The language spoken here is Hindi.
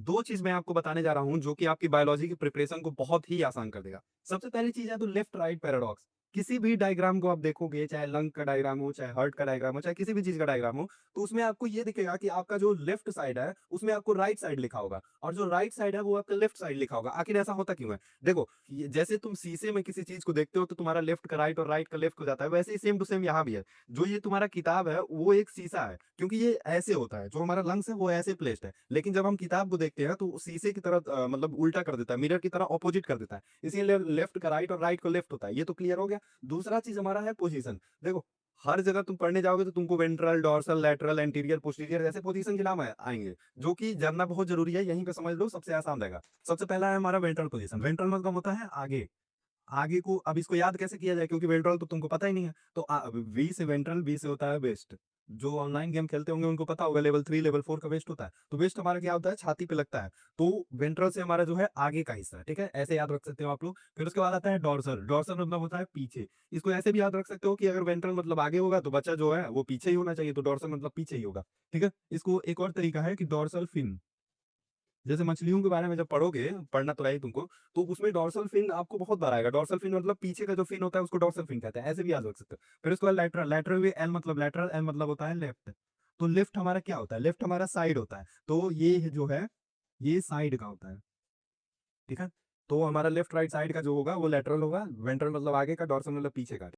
2 चीज़ मैं आपको बताने जा रहा हूँ जो कि आपकी बायोलॉजी की प्रिपरेशन को बहुत ही आसान कर देगा। सबसे पहली चीज़ है तो लेफ्ट राइट पैराडॉक्स। किसी भी डायग्राम को आप देखोगे, चाहे लंग का डायग्राम हो, चाहे हार्ट का डायग्राम हो, चाहे किसी भी चीज़ का डायग्राम हो, तो उसमें आपको ये दिखेगा कि आपका जो लेफ्ट साइड है, उसमें आपको राइट साइड लिखा होगा और जो राइट साइड है, वो आपका लेफ्ट साइड लिखा होगा। आखिर ऐसा होता क्यों है? देखो, ये जैसे तुम शीशे में किसी चीज़ को देखते हो, तो तुम्हारा लेफ्ट का राइट और राइट का लेफ्ट हो जाता है, वैसे ही सेम टू सेम यहाँ भी है। जो ये तुम्हारा किताब है, वो एक शीशा है, क्योंकि ये ऐसे होता है, जो हमारा लंग्स है, वो ऐसे प्लेस्ड है। लेकिन जब हम किताब को देखते हैं, तो वो शीशे की तरह मतलब उल्टा कर देता है, मिरर की तरह ऑपोजिट कर देता है। इसीलिए लेफ्ट का राइट और राइट का लेफ्ट होता है। ये तो क्लियर हो गया। दूसरा चीज़ हमारा है पोज़ीशन। देखो, हर जगह तुम पढ़ने जाओगे तो तुमको ventral, dorsal, lateral, anterior, posterior ऐसे पोज़ीशन के नाम आएँगे, जो कि जानना बहुत ज़रूरी है। यहीं पे समझ लो, सबसे आसान रहेगा। सबसे पहला है हमारा वेंट्रल पोज़ीशन। वेंट्रल मतलब होता है आगे। आगे को अब इसको याद कैसे किया जाए, क्योंकि वेंट्रल तो तुमको पता ही नहीं है। तो वी से वेंट्रल, बी से होता है वेस्ट। जो ऑनलाइन गेम खेलते होंगे उनको पता होगा, लेवल 3 लेवल 4 का वेस्ट होता है। तो वेस्ट हमारा क्या होता है, छाती पे लगता है। तो वेंट्रल से हमारा जो है आगे का हिस्सा, ठीक है? ऐसे याद रख सकते हो आप लोग। फिर उसके बाद आता है डोर्सल। डोर्सल मतलब होता है पीछे। इसको ऐसे भी याद रख सकते हो कि अगर वेंट्रल मतलब आगे होगा तो बच्चा जो है वो पीछे ही होना चाहिए, तो डोर्सल मतलब पीछे ही होगा। ठीक है? इसको एक और तरीका है कि डोर्सल फिन। जैसे मछलियों के बारे में जब पढ़ोगे, पढ़ना तो है ही तुमको, तो उसमें डोर्सल फिन आपको बहुत बार आएगा। डोर्सल फिन मतलब पीछे का जो फिन होता है, उसको डोर्सल फिन कहते हैं। ऐसे भी याद रख सकते हो। फिर उसके बाद लैटरल। लैटरल भी एल मतलब लैटरल, एल मतलब होता है लेफ्ट। तो लेफ्ट हमारा क्या होता है? लेफ्ट हमारा साइड होता है। तो ये जो है, ये साइड का होता है। ठीक है? तो हमारा लेफ्ट राइट साइड का जो होगा वो लैटरल होगा। वेंट्रल मतलब आगे का, डोर्सल मतलब पीछे का।